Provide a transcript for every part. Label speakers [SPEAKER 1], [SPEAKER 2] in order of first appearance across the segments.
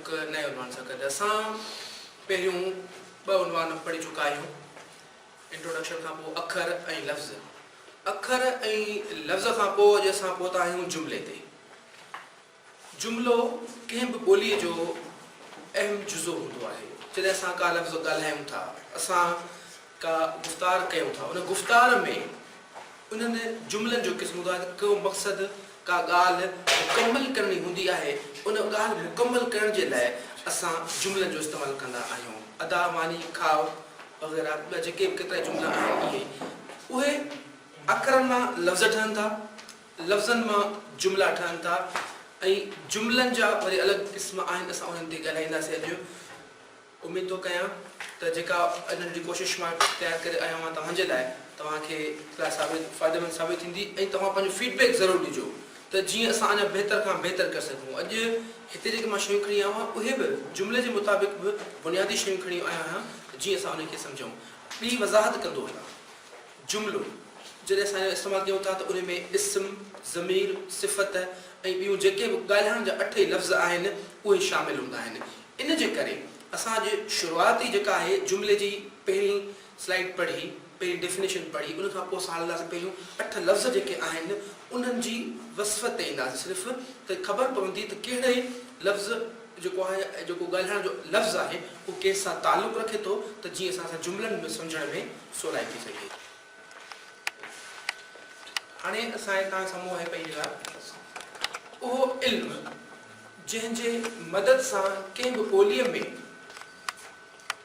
[SPEAKER 1] हिकु नए उनवान सां गॾु असां पहिरियों ॿ उनवान पढ़ी चुका आहियूं। इंट्रोडक्शन खां पोइ अखर ऐं लफ़्ज़, अखर ऐं लफ़्ज़ खां पोइ अॼु असां पहुता आहियूं जुमिले ते। जुमिलो कंहिं बि ॿोलीअ जो अहम जुज़ो हूंदो आहे। जॾहिं असां का लफ़्ज़ ॻाल्हायूं था, असां का गुफ़्तार कयूं था, उन गुफ़्तार में उन्हनि जुमिलनि जो क़िस्म हूंदो आहे। को मक़सदु का ॻाल्हि मुकमल करणी हूंदी आहे, उन ॻाल्हि मुकमल करण जे लाइ असां जुमिलनि जो इस्तेमालु कंदा आहियूं। अदा, मानी, खाओ वग़ैरह ॿिया जेके बि केतिरा जुमिला आहिनि उहे अखरनि मां लफ़्ज़ ठहनि था, लफ़्ज़नि मां जुमिला ठहनि था ऐं जुमिलनि जा वरी अलॻि क़िस्म आहिनि। असां उन्हनि ते ॻाल्हाईंदासीं अॼु। उमेद थो कयां त जेका इन्हनि जी कोशिशि मां तयारु करे आयो आहियां तव्हांजे लाइ, तव्हांखे फ़ाइदेमंद साबित थींदी ऐं तव्हां पंहिंजो फीडबैक ज़रूरु ॾिजो त जीअं असां अञा बहितर खां बहितर करे सघूं। अॼु हिते जेके मां शयूं खणी आयो आहियां उहे बि जुमिले जे मुताबिक़ बि बुनियादी शयूं खणी आयो आहियां जीअं असां उनखे सम्झूं। ॿी वज़ाहत कंदो आहियां। जुमिलो जॾहिं असां इस्तेमालु कयूं था त उन में इस्म, ज़मीर, सिफ़त ऐं ॿियूं जेके बि ॻाल्हाइण जा 8 लफ़्ज़ आहिनि उहे शामिलु हूंदा आहिनि। इन जे करे असां अॼु शुरूआती जेका आहे जुमिले जी पहिरीं स्लाइड पढ़ी, पहिरीं डेफिनेशन पढ़ी, उन खां पोइ असां हलंदासीं पहिरियों 8 लफ़्ज़ जेके आहिनि उन्हनि जी वसफ़त ते ईंदासीं। सिर्फ़ु त ख़बर पवंदी त कहिड़े लफ़्ज़ जेको आहे, जेको ॻाल्हाइण जो लफ़्ज़ आहे उहो कंहिंसां तालुक़ु रखे थो, त जीअं असां जुमिलनि में सम्झण में सवलाई थी सघे। हाणे असांजे तव्हां साम्हूं आहे पहिरीं ॻाल्हि उहो इल्मु जंहिंजे मदद सां कंहिं बि ॿोलीअ में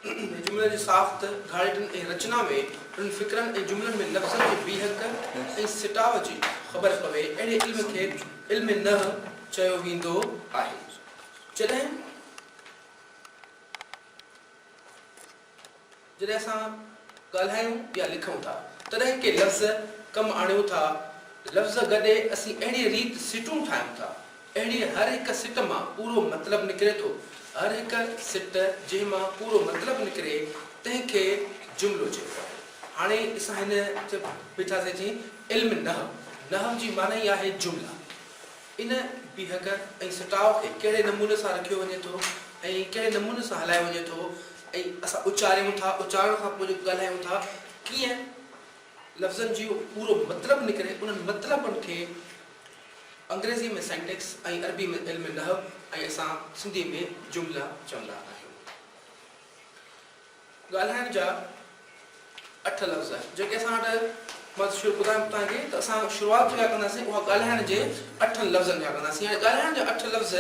[SPEAKER 1] जुमिले जी साफ़्त, घाड़ियुनि ऐं रचना में उन फ़िक्रनि ऐं जुमिलनि में लफ़्ज़नि जी बीहक ऐं सिटाव जी ख़बर पवे, अहिड़े इल्म खे इल्म नहव चयो वेंदो आहे। जॾहिं असां ॻाल्हायूं या लिखूं था तॾहिं के लफ़्ज़ कमु आणियूं था, लफ़्ज़ गॾे असीं अहिड़ी रीति सिटूं ठाहियूं था, अहिड़ी हर हिकु सिट मां पूरो मतिलबु निकिरे थो। हर हिकु सिट जंहिं मां पूरो मतिलबु निकिरे तंहिंखे जुमिलो चइबो आहे। हाणे असां हिन बीठासीं जी इल्म नहव। नहव जी माना ई आहे जुमिला। इन बीहक ऐं सिटाव खे कहिड़े नमूने सां रखियो वञे थो ऐं कहिड़े नमूने सां हलायो वञे थो ऐं असां उचारियूं था, उचारण खां पोइ जेको ॻाल्हायूं था कीअं लफ़्ज़नि जी पूरो मतिलबु निकिरे, उन्हनि मतिलबनि खे अंग्रेज़ी में सेंटेक्स ऐं अरबी में इल्म नहव ऐं असां सिंधी में जुमिला चवंदा आहियूं। ॻाल्हाइण जा 8 लफ़्ज़ जेके असां वटि मां ॿुधायां तव्हांखे त असां शुरूआत जेका कंदासीं उहा ॻाल्हाइण जे 8 लफ़्ज़नि जा कंदासीं। हाणे ॻाल्हाइण जा 8 लफ़्ज़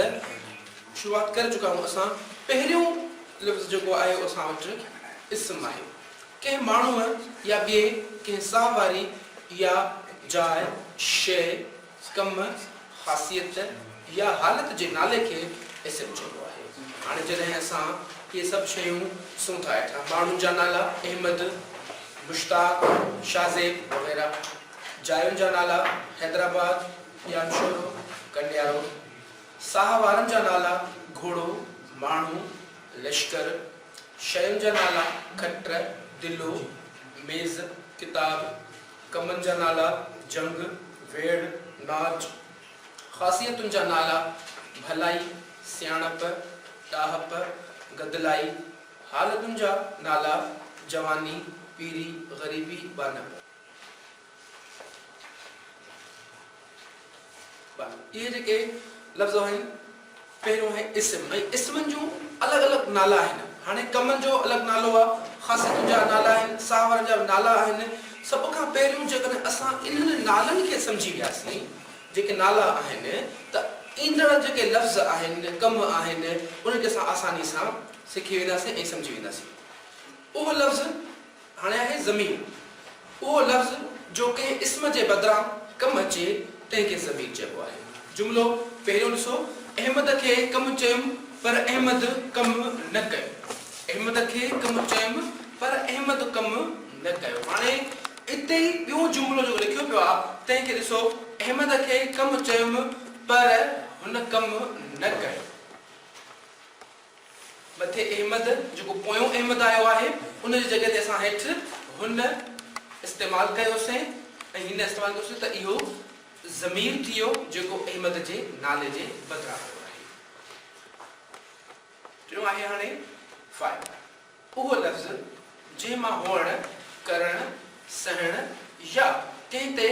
[SPEAKER 1] शुरूआत करे चुका आहियूं असां। पहिरियों लफ़्ज़ जेको आहे उहो असां वटि इस्म आहे। कंहिं माण्हूअ या ॿिए कंहिं साह वारी या जाइ, शइ, कम, ख़ासियत या हालत जे नाले खे इस्म चइबो आहे। हाणे जॾहिं असां इहे सभु शयूं ॾिसूं था हेठां, माण्हुनि जा नाला अहमद, मुश्ताक, शाज़ेब वग़ैरह, जायुनि जा नाला हैदराबाद, यानशोरो, कंडियारो, साह वारनि जा नाला घोड़ो, माण्हू, लश्कर, शयुनि जा नाला खट, दिलो, मेज़, किताब, कमनि जा नाला जंग, वेड़, नाच, ख़ासियतुनि जा नाला भलाई, सियाणप, ॾाहप, गदलाई, हालतुनि जा नाला जवानी, पीरी, ग़रीबी, बानप। इहे जेके लफ़्ज़ आहिनि पहिरियों आहे इस्म। ऐं इस्मनि जूं अलॻि अलॻि नाला आहिनि। हाणे कमनि जो अलॻि नालो आहे, ख़ासियतुनि जा नाला आहिनि, साह वारनि जा नाला आहिनि। सभ खां पहिरियों जेकॾहिं असां इन्हनि नालनि खे सम्झी वियासीं, जेके नाला आहिनि, त ईंदड़ जेके लफ़्ज़ आहिनि, कम आहिनि, उनखे असां आसानी सां सिखी वेंदासीं ऐं सम्झी वेंदासीं। उहो लफ़्ज़ हाणे आहे ज़मीर। उहो लफ़्ज़ जो कंहिं इस्म जे बदिरां कमु अचे तंहिंखे ज़मीर चइबो आहे। जुमिलो पहिरियों ॾिसो, अहमद खे कमु चयुमि पर अहमद कमु न कयो। अहमद खे कमु चयुमि पर अहमद कमु न कयो। हाणे हिते ई ॿियो जुमिलो जेको लिखियो पियो आहे तंहिंखे ॾिसो, अहमद खे कमु चयुमि पर हुन कमु न कयो। मथे अहमद जेको पोयों अहमद आयो आहे उन जी जॻह ते असां हेठि हुन इस्तेमालु कयोसीं ऐं हिन इस्तेमालु कयोसीं त इहो ज़मीर थी वियो जेको अहमद जे नाले जे बदिरां आयो आहे। टियों आहे हाणे फ़ाइदा। उहो लफ़्ज़ जंहिं मां हुअण करण सहण या कंहिं ते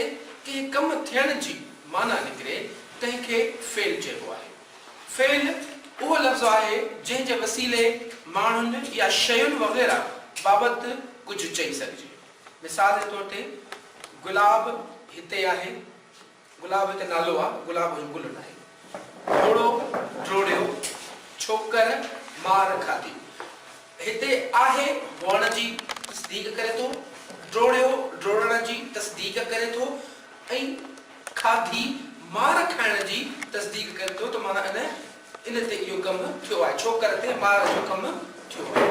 [SPEAKER 1] कंहिं कम थियण जी माना निकिरे तंहिंखे फ़ेल चइबो आहे। फ़ेल उहो लफ़्ज़ आहे जंहिं जे वसीले माण्हुनि या शयुनि वग़ैरह बाबति कुझु चई सघिजे। मिसाल जे तौर ते गुलाब हिते आहे, गुलाब हिते नालो आहे, गुलाब गुल न आहे। घोड़ो ड्रोड़ियो, छोकर मार खाधी। हिते आहे हुअण जी तस्दीक करे थो, ड्रोड़ियो ड्रोड़ण जी तस्दीक करे थो ऐं खाधी मार खाइण जी तस्दीक करे थो। त माना इन ते इहो कमु थियो आहे, छोकर ते मार जो कमु थियो आहे।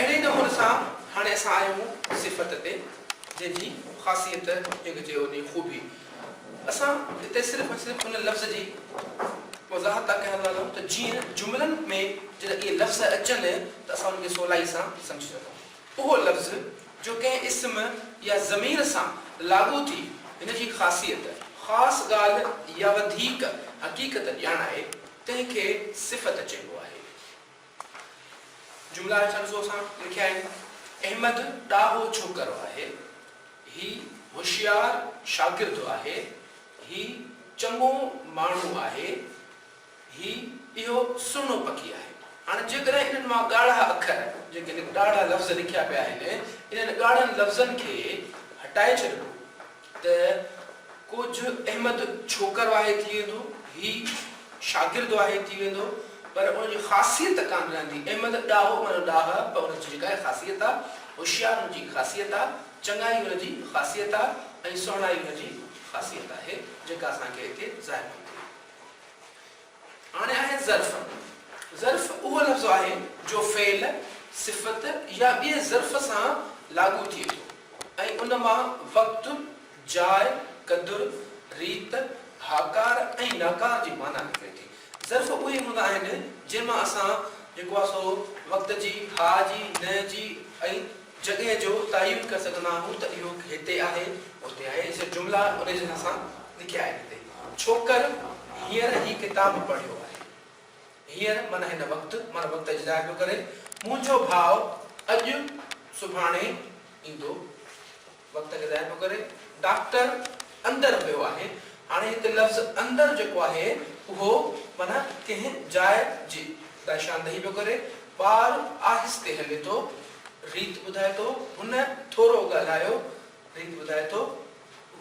[SPEAKER 1] अहिड़े नमूने सां हाणे असां आहियूं सिफ़त ते, जंहिंजी ख़ासियत जेके चयो उन ख़ूबी। असां हिते सिर्फ़ु उन लफ़्ज़ जी वज़ाहत था करण लॻूं त जीअं जुमलनि में जॾहिं इहे लफ़्ज़ अचनि त असां उनखे सवलाई सां सम्झी सघूं। उहो लफ़्ज़ जो कंहिं इस्म या ज़मीर सां लागू थी हिनजी ख़ासियत, ख़ासि ॻाल्हि या वधीक हक़ीक़त ॼाणाए तंहिंखे सिफ़त चइबो आहे। जुमला असां लिखिया आहिनि। अहमद ॾाहो छोकरो आहे, ही होशियार शागिर्द आहे, ही चङो माण्हू आहे, ही इहो सुहिणो पखी आहे। हाणे जेकॾहिं इन्हनि मां ॻाढ़ा अखर जेके ॾाढा लफ़्ज़ लिखिया पिया आहिनि, इन्हनि ॻाढ़नि लफ़्ज़नि खे हटाए छॾियो त कुझु अहमद छोकरो आहे थी वेंदो, ही शागिर्द आहे थी वेंदो, पर उनजी ख़ासियत कान रहंदी। अहमद ॾाहो माना ॾाह, पर उनजी जेका ख़ासियत आहे, होशियार उनजी ख़ासियत आहे, चङाई उनजी ख़ासियत आहे ऐं सुहिणाई उनजी ख़ासियत आहे, जेका असांखे हिते ज़ाहिर थी। हाणे आहे ज़र्फ़। ज़र्फ़ उहो लफ़्ज़ आहे जो फ़ेल, सिफ़त या ॿिए ज़र्फ़ सां लागू थिए थो ऐं उन मां वक़्तु, जाइ, क़दुरु, रीत, हाकार ऐं नाकार जी माना निकिरे थी। ज़र्फ़ उहे हूंदा आहिनि जंहिं मां असां जेको आहे सो वक़्त जी, हा जी, न जी ऐं जॻह जो तइयन करे सघंदा आहियूं त इहो हिते आहे, हुते आहे। इहे जुमला उन जे असां लिखिया आहिनि हिते। छोकर हींअर ही किताब पढ़ियो आहे। हींअर माना हिन वक़्तु, माना वक़्त जी ज़ाहिर करे। मुंहिंजो भाउ अॼु सुभाणे ईंदो, वक़्त खे ज़ाहिर करे। डॉक्टर अंदरि वियो आहे। हाणे हिते लफ़्ज़ अंदरि जेको आहे उहो माना कंहिं जाइ जी निशानदेही पियो करे। ॿार आहिस्ते हले थो, रीत ॿुधाए थो, हुन थोरो ॻाल्हायो, रीत ॿुधाए थो,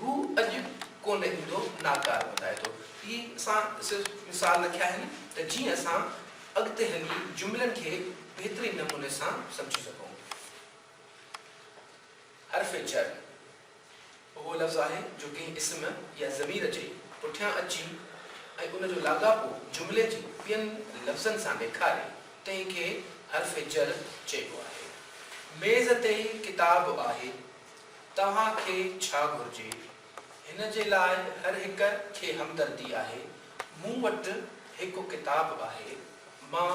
[SPEAKER 1] हू अॼु कोन ईंदो, नाकार ॿुधाए थो। ही असां सिर्फ़ु मिसाल लिखिया आहिनि त जीअं असां अॻिते हली जुमलनि खे बहितरीन नमूने सां सम्झी सघूं। हर्फ़ जर उहो लफ़्ज़ आहे जो कंहिं इस्म या ज़मीर जे पुठियां अची ऐं उनजो लाॻापो जुमले जी ॿियनि लफ़्ज़नि सां ॾेखारे तंहिंखे हर्फ़ जर चइबो आहे। मेज़ ते किताब आहे, तव्हांखे छा घुर्जे? हिन जे लाइ हर हिक खे हमदर्दी आहे। मूं वटि हिकु किताब आहे, मां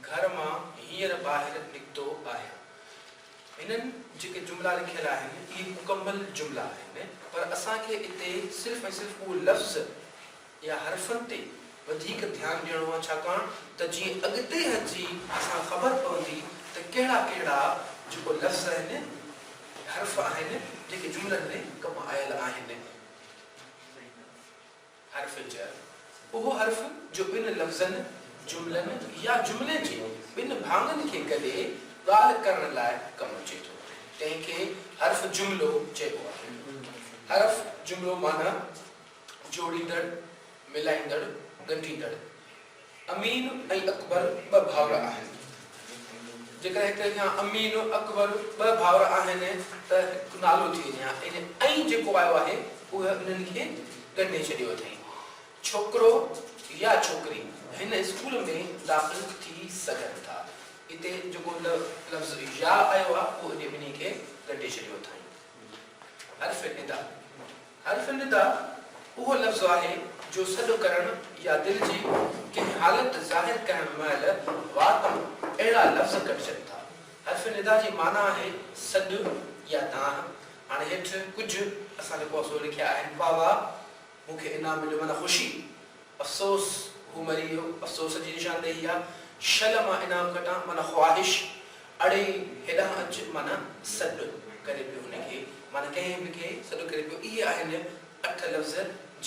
[SPEAKER 1] घर मां हींअर ॿाहिरि निकितो आहियां। हिननि जेके जुमला लिखियल आहिनि इहे मुकमल जुमला आहिनि, पर असांखे हिते सिर्फ़ु ऐं सिर्फ़ु उहो लफ़्ज़ या हर्फ़नि ते वधीक ध्यानु ॾियणो आहे, छाकाणि त जीअं अॻिते अची असां ख़बर पवंदी त कहिड़ा कहिड़ा जेको लफ़्ज़ आहिनि, हर्फ़ आहिनि जेके जुमलनि में कमु आयल आहिनि। हर्फ़ जर उहो हर्फ़ जो ॿिनि लफ़्ज़नि, जुमलनि या जुमले जे ॿिनि भाङनि खे गॾे ॻाल्हि करण लाइ कमु अचे थो, तंहिंखे हर्फ़ जुमिलो चइबो आहे। हर्फ़ जुमिलो माना जोड़ींदड़, मिलाईंदड़, ॻंढींदड़। अमीन ऐं अकबर ॿ भाउर आहिनि। जेकर हिते अमीन अकबर ॿ भाउर आहिनि त हिकु नालो थी वञे, ऐं जेको आयो आहे उहे उन्हनि खे ॻंढे छॾियो अथई। छोकिरो या छोकिरी हिन स्कूल में दाख़िल थी सघनि था। हिते जेको लफ़्ज़ या आयो आहे उहो इन ॿिन्ही खे ॻंढे छॾियो अथई। हर्फ़ निदा। हर्फ़ निदा उहो लफ़्ज़ आहे जो सॾु करणु या दिलि जी कंहिं हालत ज़ाहिर करण महिल वात अहिड़ा लफ़्ज़ कढी सघनि था। हर्फ़ निदा जी माना आहे सॾु या दाह। हाणे हेठि कुझु असां जेको सो लिखिया आहिनि। वाह वाह मूंखे इनाम मिलियो, माना ख़ुशी। अफ़सोस हू मरी वियो, अफ़सोस जी निशानदेही आहे। शल मां इनाम कटा माना ख्वाहिश अड़े हेॾा अच माना सॾु करे पियो हुनखे माना कंहिं बि खे सॾु करे पियो। इहे आहिनि 8 लफ़्ज़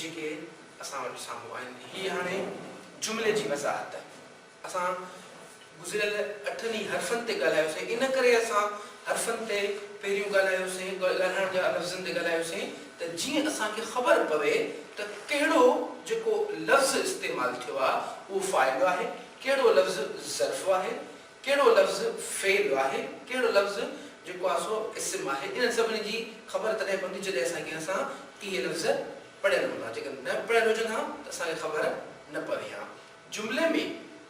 [SPEAKER 1] जेके असां वटि साम्हूं आहिनि। हीअ हाणे जुमिले जी वज़ाहत असां गुज़िरियल 8 हर्फ़नि ते ॻाल्हायोसीं। इन करे असां हर्फ़नि ते पहिरियों ॻाल्हायोसीं, ॻाल्हाइण जा लफ़्ज़नि ते ॻाल्हायोसीं त जीअं असांखे ख़बर पवे त कहिड़ो जेको लफ़्ज़ इस्तेमालु थियो आहे उहो फ़ाइल आहे, कहिड़ो लफ़्ज़ ज़र्फ़ आहे, कहिड़ो लफ़्ज़ फ़ेल आहे, कहिड़ो लफ़्ज़ जेको आहे सो इस्म आहे। इन सभिनी जी ख़बर तॾहिं पवंदी जॾहिं असां इहे लफ़्ज़ पढ़ियल हूंदा। जेकर न पढ़ियल हुजनि हा त असांखे ख़बर न पवे हा। जुमिले में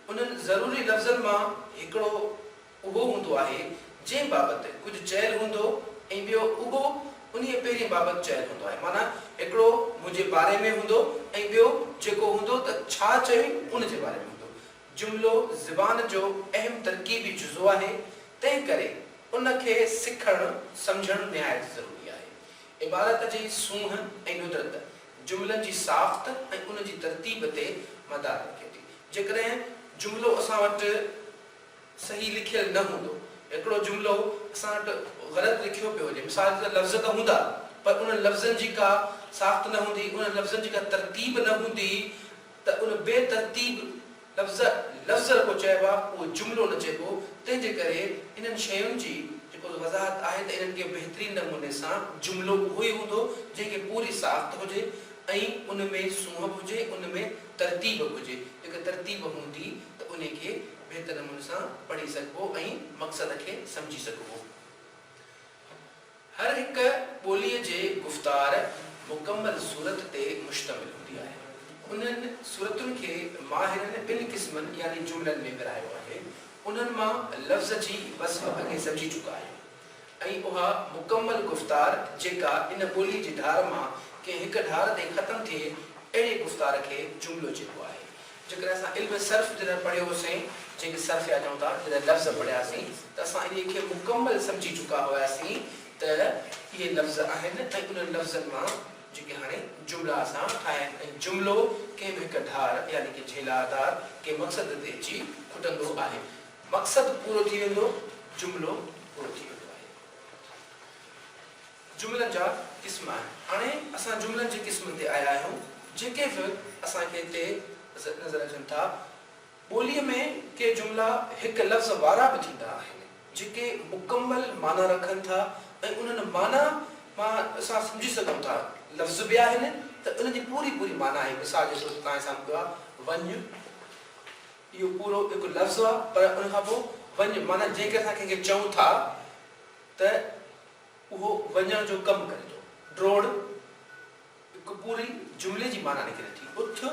[SPEAKER 1] उन्हनि ज़रूरी लफ़्ज़नि मां हिकिड़ो उहो हूंदो आहे जंहिं बाबति कुझु चयल हूंदो ऐं ॿियो उहो उन पहिरीं बाबति चयल हूंदो आहे। माना हिकिड़ो मुंहिंजे बारे में हूंदो ऐं ॿियो जेको हूंदो त छा चयो उन जे बारे में हूंदो। जुमिलो ज़बान जो अहम तरकीबी जुज़ो आहे, तंहिं करे उनखे सिखणु सम्झणु निहायत ज़रूरी आहे। इबारत जी सूंह ऐं नुदरत जुमिलनि जी साख़्त ऐं उन जी तरतीब ते मदार रखे थी। जेकॾहिं जुमिलो असां वटि सही लिखियल न हूंदो, हिकिड़ो जुमिलो असां वटि ग़लति लिखियो पियो हुजे, मिसाल जा लफ़्ज़ त हूंदा पर उन लफ़्ज़नि जी का साख़्त न हूंदी, उन लफ़्ज़नि जी का तरतीब न हूंदी त उन बेतरतीब लफ़्ज़ को चइबो आहे उहो जुमिलो न चइबो। तंहिंजे करे इन्हनि शयुनि जी जेको वज़ाहत आहे त इन्हनि खे बहितरीन नमूने सां जुमिलो उहो ई हूंदो जंहिंखे पूरी साख़्त हुजे ऐं उन में सूंह हुजे, उन में तरतीब हुजे। जेका तरतीब हूंदी त उन खे बहितर नमूने सां पढ़ी सघिबो ऐं मक़सद खे सम्झी सघिबो। हर हिकु ॿोलीअ जे गुफ़्तार मुकमल सूरत ते मुश्तमिल हूंदी आहे। उन्हनि सूरतुनि खे माहिरनि 2 क़िस्मनि यानी जुमिलनि में विरायो आहे। उन्हनि मां लफ़्ज़ जी वस्फ़ अॻे सम्झी चुका आहियूं ऐं उहा मुकमल गुफ़्तार जेका इन ॿोली जी धार मां कंहिं हिकु धार ते ख़तमु थिए अहिड़े गुफ़्तार खे जुमिलो चइबो आहे। जेकर असां इल्म सर्फ़ जॾहिं पढ़ियो होसीं, जंहिंखे सर्फ़ या चऊं था, जॾहिं लफ़्ज़ पढ़ियासीं त असां इन खे मुकमल सम्झी चुका हुआसीं त इहे लफ़्ज़ आहिनि ऐं उन्हनि लफ़्ज़नि मां जेके हाणे जुमिला असां ठाहिया आहिनि। ऐं जुमिलो कंहिं बि हिकु धार यानी कि झेलादार के मक़सद ते अची खुटंदो आहे। मक़सद पूरो थी वेंदो, जुमिलो पूरो थी वेंदो आहे। जुमिलनि जा क़िस्म आहिनि। हाणे असां जुमिलनि जे क़िस्मनि ते आया आहियूं जेके बि असांखे हिते नज़र अचनि था। ॿोलीअ में के जुमिला हिकु लफ़्ज़ वारा बि थींदा आहिनि जेके मुकमल माना रखनि था ऐं उन्हनि माना मां असां सम्झी सघूं था। लफ़्ज़ बि आहिनि त उन जी पूरी माना आहे। मिसाल जे तौर ते तव्हां साम्हूं कयो आहे वञ, इहो पूरो हिकु लफ़्ज़ आहे पर उन खां पोइ वञ माना जेके असां कंहिंखे चऊं था त उहो वञण जो कमु करे थो। ड्रोड़ हिकु पूरी जुमिले जी माना निकिरे थी। उथ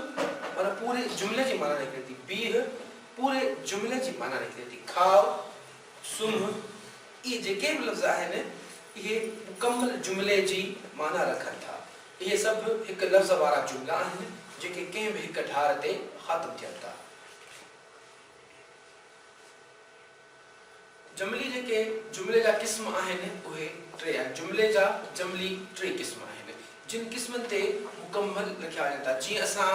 [SPEAKER 1] माना पूरे जुमिले जी माना निकिरे थी। बीह पूरे जुमिले जी माना निकिरे थी। खाओ, सुम्ह, इहे जेके बि लफ़्ज़ आहिनि इहे मुकमल जुमिले जी माना रखनि था। इहे सभु हिकु लफ़्ज़ वारा जुमिला आहिनि जेके कंहिं बि हिकु धार ते ख़ात्म थियनि था। जमली जेके जुमिले जा क़िस्म आहिनि उहे 3 आहिनि। जुमिले जा जमली 3 क़िस्म आहिनि जिन क़िस्मनि ते मुकमल लिखिया वञनि था। जीअं असां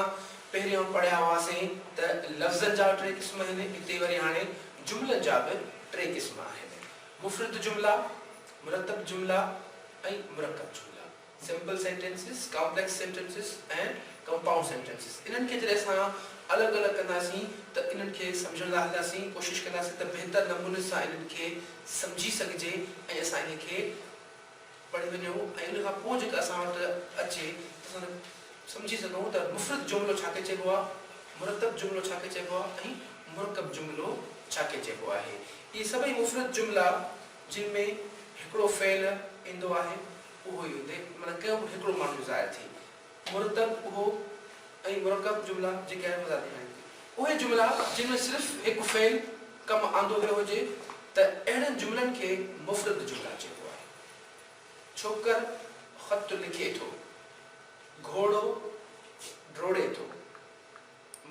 [SPEAKER 1] पहिरियों पढ़िया हुआसीं त लफ़्ज़नि जा 3 क़िस्म आहिनि, हिते वरी हाणे जुमिलनि जा बि 3 क़िस्म आहिनि। मुफ़रद जुमिला, मुरतब जुमिला ऐं मुरकब जुमिला। Simple sentences, complex sentences and compound sentences. इन्हनि खे जॾहिं असां अलॻि अलॻि कंदासीं त इन्हनि खे सम्झण लाइ हलंदासीं, कोशिशि कंदासीं त बहितर नमूने सां इन्हनि खे सम्झी सघिजे ऐं असां इन खे पढ़ी वञूं ऐं इन खां पोइ जेका असां वटि अचे असां सम्झी सघूं त मुफ़रद जुमिलो छा खे चइबो आहे, मुरतब जुमिलो छा खे चइबो आहे ऐं मुरकब जुमिलो छा खे चइबो आहे। इहे सभई मुफ़रद जुमिला जिन में हिकिड़ो फ़ेल ईंदो आहे उहो ई हुते माना कहिड़ो बि हिकिड़ो माण्हू ज़ाहिर थी। मुरतब उहो ऐं मुरकब जुमिला जेके आहिनि उहे जुमिला जिन में सिर्फ़ु हिकु फ़ेल कमु आंदो वियो हुजे त अहिड़नि जुमिलनि खे मुफ़रद जुमिला चइबो आहे। छोकर ख़त लिखे थो, घोड़ो ड्रोड़े थो,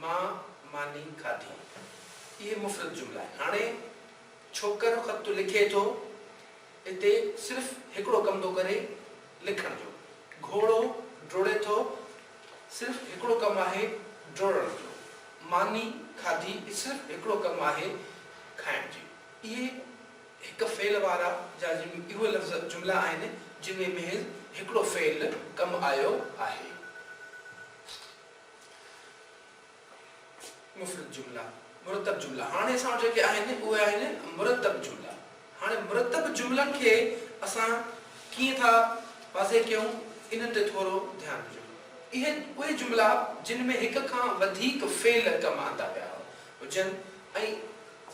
[SPEAKER 1] मां मानी खाधी, इहे मुफ़रद जुमिला आहिनि। हाणे छोकर ख़त लिखे थो हिते सिर्फ़ु हिकिड़ो कमु थो करे लिखण जो। घोड़ो ड्रोड़े थो सिर्फ़ु हिकिड़ो कमु आहे ड्रोड़ण जो। मानी खाधी सिर्फ़ हिकिड़ो कमु आहे खाइण जी। इहे हिकु फेल वारा जा इहो लफ़्ज़ जुमिला आहिनि जिन में हिकिड़ो फेल कमु आयो आहे। मुफ़रद जुमिला, मुरतब जुमिला। हाणे असां जेके आहिनि उहे आहिनि मुरतब जुमिला। हाणे मुरतब जुमिलनि खे असां कीअं था वाज़े कयूं इन ते थोरो ध्यानु ॾिजो। इहे उहे जुमिला जिन में हिक खां वधीक फेल कमु आंदा विया हुजनि ऐं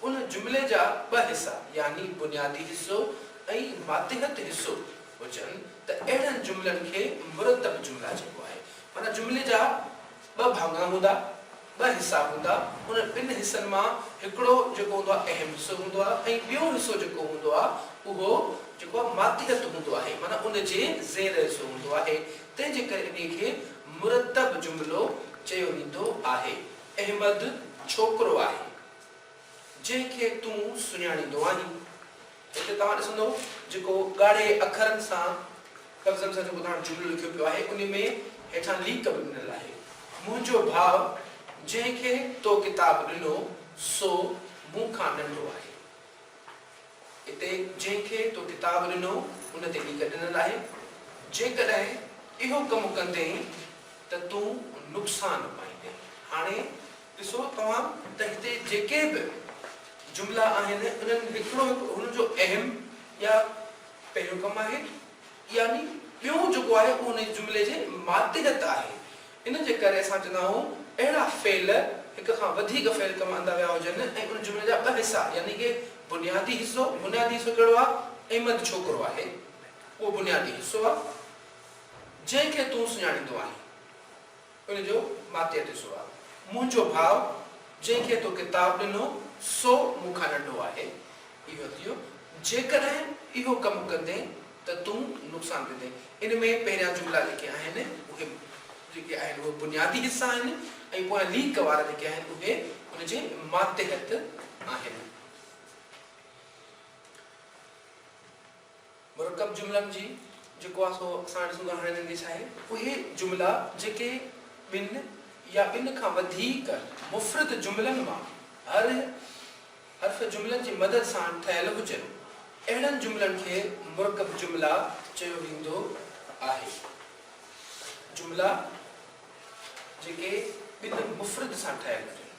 [SPEAKER 1] उन जुमिले जा ॿ हिसा यानी बुनियादी हिसो ऐं मातिहत हिसो हुजनि त अहिड़नि जुमिलनि खे मुरतब जुमिला चइबो आहे। माना जुमिले जा ॿ भाङा हूंदा, ॿ हिसा हूंदा, उन ॿिनि हिसनि मां हिकिड़ो जेको हूंदो आहे अहम हिसो हूंदो आहे ऐं ॿियो हिसो जेको हूंदो आहे उहो जेको आहे मातिहत हूंदो आहे, माना उन जे ज़ेर हिसो हूंदो आहे। तंहिंजे करे इन खे मुरतब जुमिलो चयो वेंदो आहे। अहमद छोकिरो आहे जंहिंखे तूं सुञाणींदो आहीं। हिते तव्हां ॾिसंदो जेको ॻाढ़े अखरनि सां लफ़्ज़नि सां जेको तव्हां जुमिलो लिखियो पियो आहे उन में हेठां लीक बि ॾिनल आहे। मुंहिंजो भाउ जंहिंखे तो किताब ॾिनो सो मूं खां नंढो आहे। हिते जंहिंखे तो किताब ॾिनो उन ते लीक ॾिनल आहे। जेकॾहिं इहो कमु कंदे त तूं नुक़सान पाईंदे। हाणे ॾिसो तव्हां त हिते जेके बि जुमिला आहिनि उन्हनि हिकिड़ो हुन जो अहम या पहिरियों कमु आहे यानी ॿियो जेको आहे उहो उन जुमिले जे मातिहत आहे। इन जे करे असां चवंदा आहियूं अहिड़ा फेल हिक खां वधीक फेल कमु आंदा विया हुजनि ऐं उन जुमिले जा ॿ हिसा यानी कि बुनियादी हिसो कहिड़ो आहे? अहमद छोकिरो आहे, उहो बुनियादी हिसो आहे। जंहिंखे तूं सुञाणींदो आहीं उन जो मातिहत हिसो आहे। मुंहिंजो भाउ जंहिंखे तो किताब ॾिनो सो मूंखां नंढो आहे। इहो थियो जेकॾहिं इहो कमु कंदे त तूं नुक़सान कंदे। इन में पहिरियां जुमिला जेके आहिनि उहे जेके आहिनि उहे बुनियादी हिसा आहिनि ऐं पोइ लीक वारा जेके आहिनि उहे उनजे मातिहत आहिनि। मुरकब जुमिलनि जी जेको आहे सो असां ॾिसूं था हाणे छा आहे उहे जुमिला जेके ॿिनि या ॿिनि खां वधीक मुफ़रद जुमिलनि मां हर हर्फ़ जुमिलनि जी मदद सां ठहियल हुजनि अहिड़नि जुमिलनि खे मुरकब जुमिला चयो वेंदो आहे। जुमिला जेके ॿिनि मुफ़रद सां ठहियल हुजनि।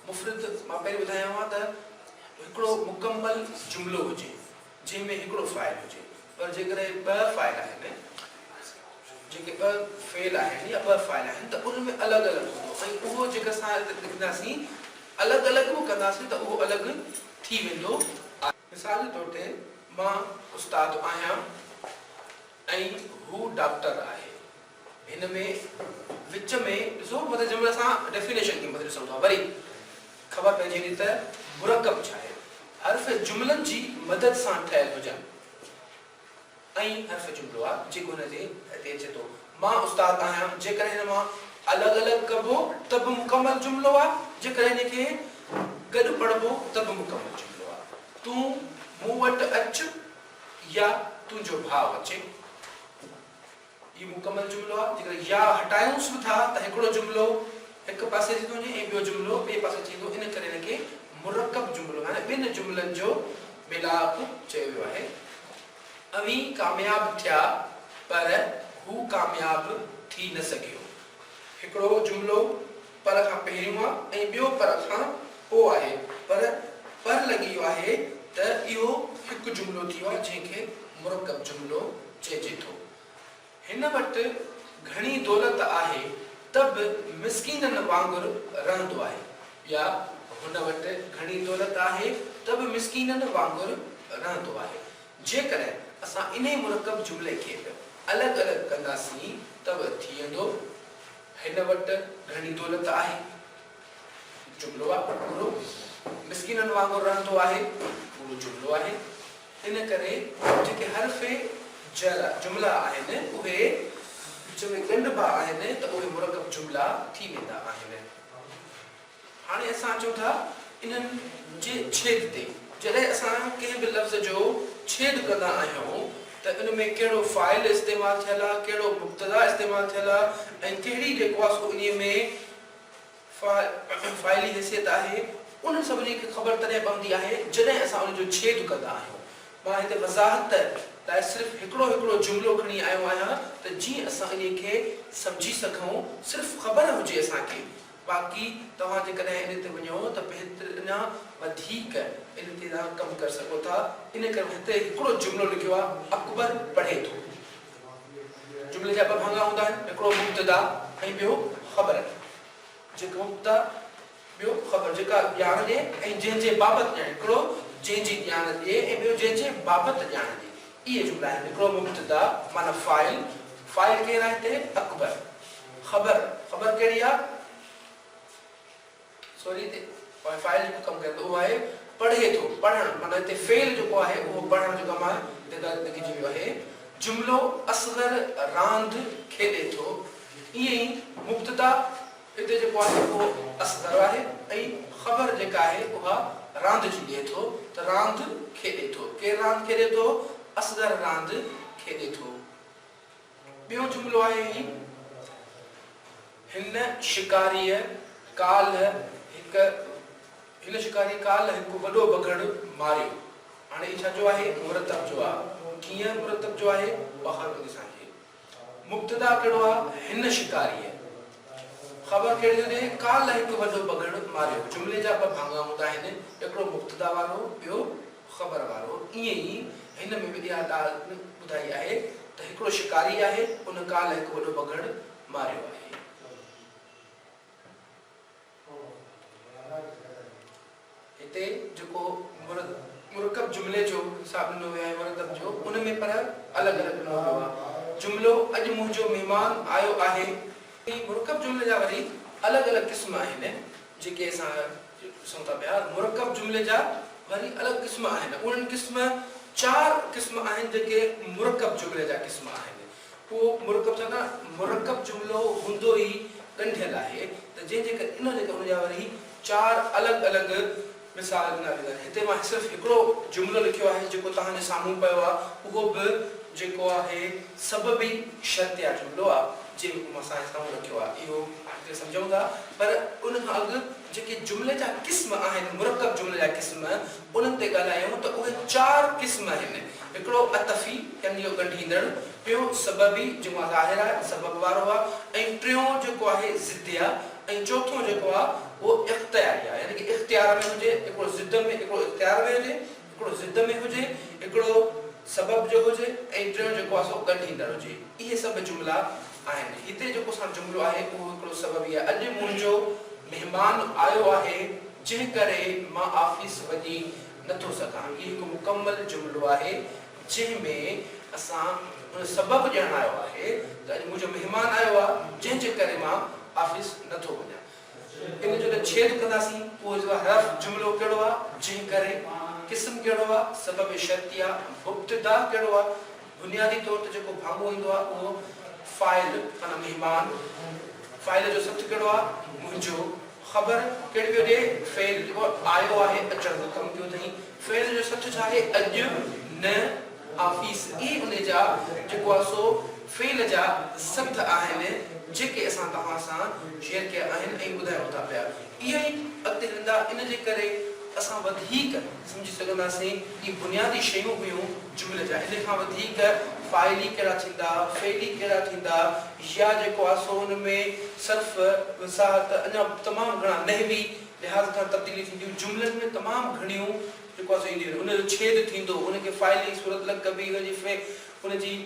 [SPEAKER 1] मुफ़रद मां पहिरीं ॿुधायो आहे त हिकिड़ो मुकमल जुमिलो हुजे जंहिंमें हिकिड़ो फ़ाइल हुजे, पर जेकॾहिं ॿ फ़ाइल आहिनि जेके ॿ फेल आहिनि या ॿ फ़ाइल आहिनि त उनमें अलॻि अलॻि हूंदो ऐं उहो जेका असां लिखंदासीं अलॻि अलॻि बि कंदासीं त उहो अलॻि थी वेंदो आहे। मिसाल जे तौर ते मां उस्ताद आहियां ऐं हू डॉक्टर आहे। हिन में विच में ॾिसो मतिलबु जंहिंमहिल असां डेफिनेशन खे मतिलबु ॾिसूं था वरी ख़बर पइजी वेंदी त मुरकब छा आहे। हर्फ़ जुमिलनि जी मदद सां ठहियल हुजनि ऐं हर्फ़ जुमिलो आहे जेको हिनजे हिते अचे थो। मां उस्ताद आहियां जेकॾहिं हिन मां अलॻि अलॻि कबो त बि मुकमल जुमिलो आहे, जेकॾहिं हिनखे गॾु पढ़बो त बि मुकमल जुमिलो आहे। तूं मूं वटि अच या तुंहिंजो भाउ अचे, इहो मुकमल जुमिलो आहे। जेकॾहिं या हटायूंसि बि था त हिकिड़ो जुमिलो हिकु पासे थी थो वञे ऐं ॿियो जुमिलो ॿिए पासे थी थो, इन करे हिनखे मुरकब जुमिलो हाणे ॿिनि जुमिलनि जो मिलाप चयो वियो आहे। अवी कामयाब थिया पर हू कामयाब थी न सघियो। हिकिड़ो जुमिलो पर खां पहिरियों आहे ऐं ॿियो पर खां पोइ आहे, पर लॻी वियो आहे त इहो हिकु जुमिलो थी वियो आहे जंहिंखे मुरकब जुमिलो चइजे थो। हिन वटि घणी दौलत आहे त बि मिसकीननि वांगुरु रहंदो आहे, या हुन वटि घणी दौलत आहे त बि मिसकीननि वांगुरु रहंदो आहे। जेकॾहिं असां इन मुरकब जुमिले खे अलॻि अलॻि कंदासीं त बि थी वेंदो हिन वटि घणी दौलत आहे जुमिलो आहे पूरो, मिसकीननि वांगुरु रहंदो आहे पूरो जुमिलो आहे। इन करे जेके हर्फ़े जुमिला आहिनि उहे विच में ॻंढिबा आहिनि त उहे मुरकब जुमिला थी वेंदा आहिनि। हाणे असां अचूं था इन्हनि जे छेद ते। जॾहिं असां कंहिं बि लफ़्ज़ जो छेद कंदा आहियूं त इन में कहिड़ो फ़ाइल इस्तेमालु थियल आहे, कहिड़ो मुब्तदा इस्तेमालु थियल आहे ऐं कहिड़ी जेको आहे सो इन में फ़ाइली हैसियत आहे उन सभिनी खे ख़बर तॾहिं पवंदी आहे जॾहिं असां उन जो छेद कंदा आहियूं। मां हिते वज़ाहत लाइ सिर्फ़ु हिकिड़ो जुमिलो खणी आयो आहियां त जीअं असां इन खे सम्झी सघूं, सिर्फ़ु ख़बर हुजे असांखे। बाक़ी तव्हां जेकॾहिं इन ते वञो त बहितर अञा वधीक इन ते तव्हां कमु करे सघो था। इन करे हिते हिकिड़ो जुमिलो लिखियो आहे, अकबर पढ़े थो। जुमिले जा ॿ भाङा हूंदा आहिनि, हिकिड़ो मुब्तदा ऐं ॿियो ख़बर। जेको मुब्तदा ॿियो ख़बर, जेका ॼाण ॾिए ऐं जंहिंजे बाबति ॼाण, हिकिड़ो जंहिंजी ॼाण ॾिए ऐं ॿियो जंहिंजे बाबति ॼाण ॾिए। इहे जुमिला आहिनि। हिकिड़ो मुब्तदा माना फ़ाइल, फ़ाइल केरु आहे हिते? अकबर। ख़बर कहिड़ी आहे? सॉरी हिते फ़ाइल जेको कमु करे थो उहो आहे पढ़े थो। पढ़णु माना हिते फ़ेल जेको आहे उहो पढ़ण जो कमु आहे, लिखिजी वियो आहे। जुमिलो असगर रांदि खेॾे थो। ईअं ई मुब्तदा हिते जेको आहे उहो असगर आहे ऐं ख़बर जेका आहे उहा रांदि जी ॾिए थो त रांदि खेॾे थो। केरु रांदि खेॾे थो? असगर रांदि खेॾे थो। ॿियो जुमिलो आहे हिन शिकारीअ काल्ह हिकु वॾो बगड़ मारियो। हाणे छा जो आहे? मुरतब जो आहे। कीअं मुरतब जो आहे? ॿाहिरि वञी असांखे मुब्तदा कहिड़ो आहे? हिन शिकारीअ। ख़बर कहिड़ी हुजे? काल्ह हिकु वॾो बगड़ मारियो। जुमिले जा ॿ भाङा हूंदा आहिनि, हिकिड़ो मुब्तदा वारो, ॿियो ख़बर वारो। ईअं ई हिन में बि इहा ॻाल्हि ॿुधाई आहे त हिकिड़ो शिकारी आहे, उन काल्ह हिकु वॾो बगड़ मारियो आहे। हिते जेको मुरकब जुमिले जो हिसाब ॾिनो वियो आहे, मुरतब जो, उन में पर अलॻि अलॻि ॾिनो वियो आहे। जुमिलो अॼु मुंहिंजो महिमान आयो आहे। मुरकब जुमिले जा वरी अलॻि अलॻि क़िस्म आहिनि जेके असां ॾिसूं था पिया। मुरकब जुमिले जा वरी अलॻि क़िस्म आहिनि। उन्हनि क़िस्म 4 क़िस्म आहिनि जेके मुरकब जुमिले जा क़िस्म आहिनि। पोइ मुरकब छा मुरकब जुमिलो हूंदो ई ॻंढियल आहे त जंहिंजे करे इन जेके उन जा वरी 4 अलॻि अलॻि मिसाल ॾिना वेंदा आहिनि। हिते मां सिर्फ़ु हिकिड़ो जुमिलो लिखियो आहे जेको तव्हांजे साम्हूं पियो आहे। उहो बि जेको आहे सबबी शर्तिया जुमिलो आहे, जेको मां असांजे साम्हूं रखियो आहे। इहो हिते सम्झूं था। पर उन खां अॻु जेके जुमिले जा क़िस्म आहिनि, मुरकब जुमिले जा क़िस्म, उन्हनि ते ॻाल्हायूं त उहे 4 क़िस्म आहिनि। हिकिड़ो अतफ़ी यानी इहो ॻंढींदड़, ॿियो सबबी जेको आहे ज़ाहिर आहे, सबब वारो आहे, ऐं टियों जेको आहे ज़िद्दिया, ऐं चौथों जेको आहे उहो इख़्तियारी आहे, यानी कि इख़्तियार में हुजे, हिकिड़ो ज़िद में, हिकिड़ो इख़्तियार में हुजे, हिकिड़ो ज़िद में हुजे, हिकिड़ो सबब जो हुजे, ऐं टियों जेको आहे सो ॻंढींदड़ हुजे। इहे सभु जुमिला आहिनि। हिते जेको असां जुमिलो आहे उहो हिकिड़ो सबबी आहे। अॼु मुंहिंजो महिमान आयो आहे जंहिं करे मां ऑफिस वञी नथो सघां। इहो हिकु मुकमल जुमिलो आहे जंहिंमें असां सबब ॼाण आयो आहे त अॼु मुंहिंजो महिमान आयो आहे जंहिंजे करे मां ऑफिस नथो वञा। इन जो छेद कंदासीं। उहो जो हरफ जुमिलो कहिड़ो आहे, जंहिं करे, क़िस्म कहिड़ो आहे, सबब शर्तिया, मुब्तदा कहिड़ो आहे। बुनियादी तौर ते जेको भाङो ईंदो आहे उहो फ़ाइल माना महिमान। फ़ाइल जो सथ कहिड़ो आहे? मुंहिंजो। ख़बर कहिड़ी पियो ॾिए? फ़ेल जेको आयो आहे, अचण जो कमु कयो अथई। फ़ेल जो सथ छा आहे? अॼु न ऑफिस। इहे उन जा जेको आहे सो फ़ेल जा सथ आहिनि जेके असां तव्हां सां शेयर कया आहिनि ऐं ॿुधायूं था पिया। इहे ई अॻिते हलंदा। इन जे करे असां वधीक सम्झी सघंदासीं कि बुनियादी शयूं हुयूं जुमिले जा। इन खां वधीक फ़ाइली कहिड़ा थींदा, फ़ेली कहिड़ा थींदा, या जेको आहे सो हुन में सर्फ़, वसाहत, अञा तमामु घणा नहवी लिहाज़ खां तब्दीली थींदियूं। जुमिलनि में तमामु घणियूं जेको आहे सो ईंदियूं। उनजो छेद थींदो, उनखे फ़ाइली सूरत अलॻि कबी, उनजी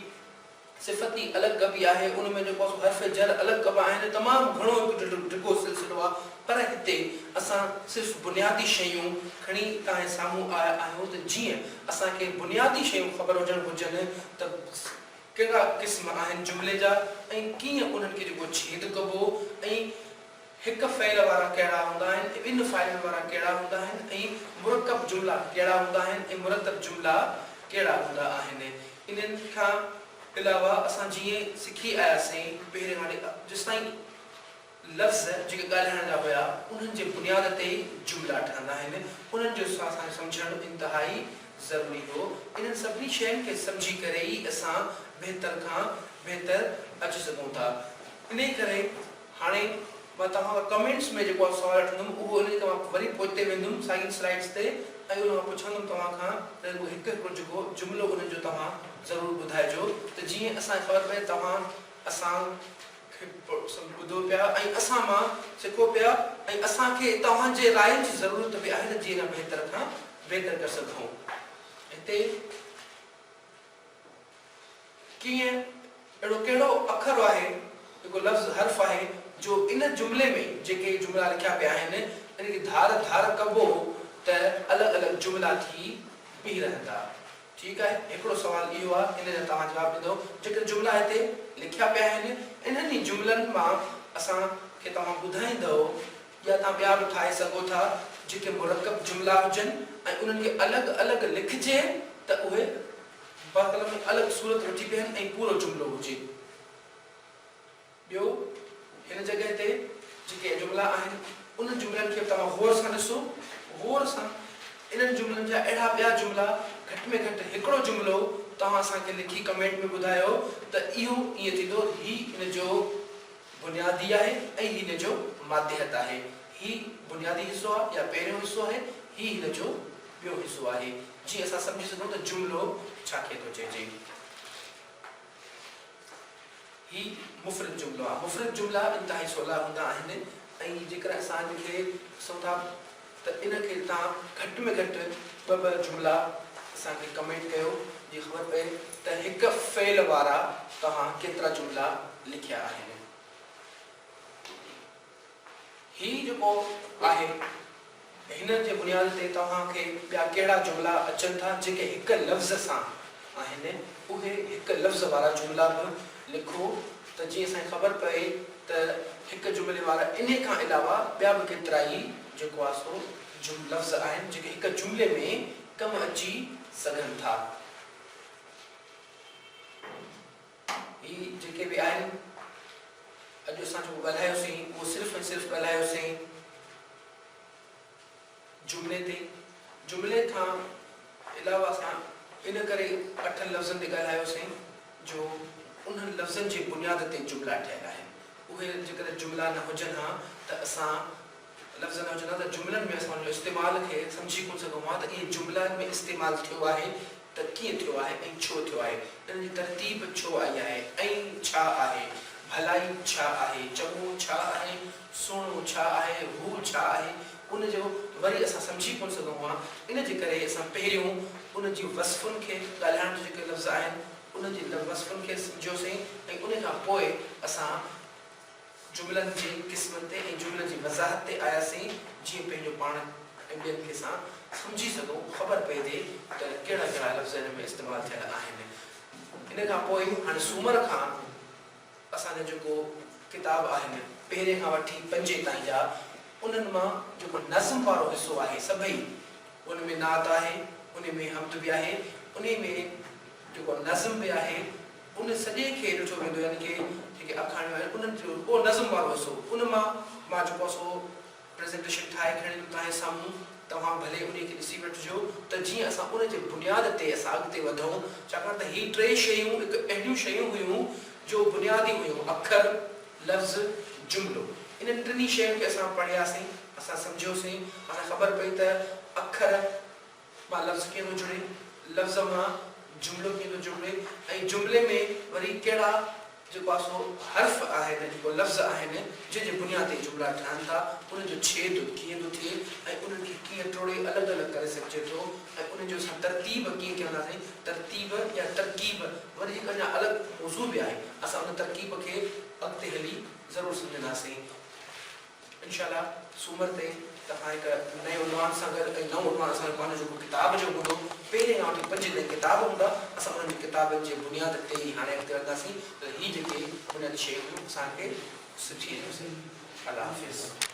[SPEAKER 1] सिफ़ती अलॻि कबी आहे, उनमें जेको आहे हर्फ़ जर अलॻि कबा आहिनि। तमामु घणो हिकु ॾिघो सिलसिलो आहे। पर हिते असां सिर्फ़ु बुनियादी शयूं खणी तव्हांजे साम्हूं आया आहियूं त जीअं असांखे बुनियादी शयूं ख़बर हुजणु घुरिजनि त कहिड़ा क़िस्म आहिनि जुमिले जा ऐं कीअं उन्हनि खे जेको छेद कबो, ऐं हिकु फ़ेल वारा कहिड़ा हूंदा आहिनि, ॿिनि फ़ाइलनि वारा कहिड़ा हूंदा आहिनि, ऐं मुरकब जुमिला कहिड़ा हूंदा आहिनि, ऐं मुरतब जुमिला कहिड़ा हूंदा आहिनि। इन्हनि खां अलावा असां जीअं सिखी आयासीं पहिरें खां जेसिताईं लफ़्ज़ जेके ॻाल्हाइण जा हुया उन्हनि जे बुनियाद ते जुमिला ठहंदा आहिनि। उन्हनि जो असांखे सम्झणु इंतिहाई ज़रूरी हो। इन्हनि सभिनी शयुनि खे सम्झी करे ई असां बहितर खां बहितर अची सघूं था। इन करे हाणे मां तव्हां कमेंट्स में जेको सवाल वठंदुमि उहो उन ते मां वरी पोइते वेंदुमि साइंस स्लाइड्स ते ऐं उन खां पुछंदुमि तव्हां खां त उहो हिकु जेको जुमिलो उन जो तव्हां ज़रूरु ॿुधाइजो त जीअं असांखे ख़बर पए तव्हां असांखे ॿुधो पिया ऐं असां मां सिखो पिया ऐं असांखे तव्हांजे राय जी ज़रूरत बि आहे त जीअं बहितर खां बहितर करे सघूं। हिते कीअं अहिड़ो कहिड़ो अखर आहे जेको लफ़्ज़ हर्फ़ आहे जो इन जुमिले में जेके जुमिला लिखिया पिया आहिनि इनखे धार धार कबो त अलॻि अलॻि जुमिला थी बीह रहंदा। ठीकु आहे, हिकिड़ो सुवाल इहो आहे, इन जो तव्हां जवाबु ॾींदो। जेके जुमिला हिते लिखिया पिया आहिनि इन्हनि जुमिलनि मां असांखे तव्हां ॿुधाईंदव या तव्हां ॿिया बि ठाहे सघो था जेके मुरकब जुमिला हुजनि ऐं उन्हनि खे अलॻि अलॻि लिखिजे त उहे बाक़ाइदा में अलॻि सूरत वठी बीहनि ऐं पूरो जुमिलो हुजे। ॿियो हिन जॻह ते जेके जुमिला आहिनि उन जुमिलनि खे तव्हां गौर सां ॾिसो, गौर सां इन्हनि जुमिलनि जा अहिड़ा ॿिया जुमिला घटि में घटि हिकिड़ो जुमिलो तव्हां असांखे लिखी कमेंट में ॿुधायो त इहो ईअं थींदो, ही इन जो बुनियादी आहे ऐं हिन जो मादिहत आहे। ही बुनियादी हिसो आहे या पहिरियों हिसो आहे, ही हिन जो ॿियो हिसो आहे, जीअं असां सम्झी सघूं त जुमिलो छा खे थो चइजे। ही मुफ़रद जुमिलो आहे। मुफ़रद जुमिला इंतिहाई सवला हूंदा आहिनि ऐं जेकर असां इनखे ॾिसूं था त इनखे तव्हां घटि में घटि ॿ जुमिला असांखे कमेंट कयो जीअं ख़बर पए त हिकु फ़ेल वारा तव्हां केतिरा जुमिला लिखिया आहिनि। ही जेको आहे हिन जे बुनियाद ते तव्हांखे ॿिया कहिड़ा जुमिला अचनि था जेके हिकु लफ़्ज़ सां आहिनि, उहे हिकु लफ़्ज़ वारा जुमिला बि लिखो त जीअं असांखे ख़बर पए त हिकु जुमिले वारा इन खां अलावा ॿिया बि केतिरा ई जेको आहे सो लफ़्ज़ आहिनि जेके हिकु जुमिले में कमु अची सघनि था। ही जेके बि आहिनि अॼु असां जेको ॻाल्हायोसीं उहो सिर्फ़ु ऐं सिर्फ़ु ॻाल्हायोसीं जुमिले ते। जुमिले खां अलावा असां इन करे 8 लफ़्ज़नि ते ॻाल्हायोसीं जो उन्हनि लफ़्ज़नि जी बुनियाद ते जुमिला ठहियल आहिनि। उहे जेकर जुमिला न हुजनि हा त असां लफ़्ज़ न हुजनि हा त जुमिलनि में असां उनजो इस्तेमालु खे सम्झी कोन सघूं हा त इहे जुमिलनि में इस्तेमालु थियो आहे त कीअं थियो आहे ऐं छो थियो आहे, इन जी तरतीब छो आई आहे ऐं छा आहे, भलाई छा आहे, चङो छा आहे, सुहिणो छा आहे, हू छा आहे, उनजो वरी असां सम्झी कोन सघूं हा। इन जे करे असां पहिरियों उन जी वस्फ़ुनि खे ॻाल्हाइण जो जेके लफ़्ज़ आहिनि उन जी वस्फ़ुनि खे सम्झियोसीं ऐं उन खां पोइ असां जुमिलनि जे क़िस्मनि ते ऐं जुमिलनि जी वज़ाहत ते आयासीं जीअं पंहिंजो पाण ऐं ॿियनि खे असां सम्झी सघूं, ख़बर पइजे त कहिड़ा कहिड़ा लफ़्ज़ हिन में इस्तेमालु थियल आहिनि। इन खां पोइ हाणे सूमर खां असांजा जेको किताब आहिनि पहिरें खां वठी 5 ताईं जा उन्हनि मां जेको नज़्म वारो हिसो आहे सभई उन में नात आहे, उन में हमद बि आहे, उन में जेको नज़्म बि आहे, उन सॼे खे ॾिठो वेंदो यानी कि जेके अखाणियूं आहिनि उन्हनि जो उहो नज़्म वारो हिसो उन मां जेको सो प्रेज़ेंटेशन ठाहे खणी तव्हांजे साम्हूं तव्हां भले उन खे ॾिसी वठिजो त जीअं असां उन जे बुनियाद ते असां अॻिते वधूं। छाकाणि त ही 3 शयूं हिकु अहिड़ियूं शयूं हुयूं जो बुनियादी हुयूं, अखर, लफ़्ज़, जुमिलो। इन्हनि 3 शयुनि खे असां पढ़ियासीं, असां सम्झियोसीं, असां ख़बर पई त अखर मां लफ़्ज़ कीअं थो जुड़े, लफ़्ज़ मां जुमिलो कीअं थो जुड़े ऐं जुमिले में वरी कहिड़ा जेको आहे सो हर्फ़ आहिनि, जेको लफ़्ज़ आहिनि जंहिंजे बुनियाद ते जुमिला ठहनि था, उनजो छेद कीअं थो थिए ऐं उन्हनि खे कीअं टोड़े अलॻि अलॻि करे सघिजे थो ऐं उनजो असां तरतीब कीअं कंदासीं। तरतीब या तरकीब वरी हिकु अञा अलॻि मौज़ू बि आहे, असां उन तरकीब खे अॻिते हली ज़रूरु सम्झंदासीं। इंशाअल्लाह सूमर ते तव्हां हिकु नए उनवान सां गॾु ऐं नओं उनवान सां पंहिंजो जेको किताब जो हूंदो पहिरें खां वठी 5 ताईं किताब हूंदा, असां उन्हनि किताबनि जे बुनियाद ते ई हाणे अॻिते वधंदासीं त ही जेके बुनियादी शयूं असांखे सुठी अलाह हाफ़िज़।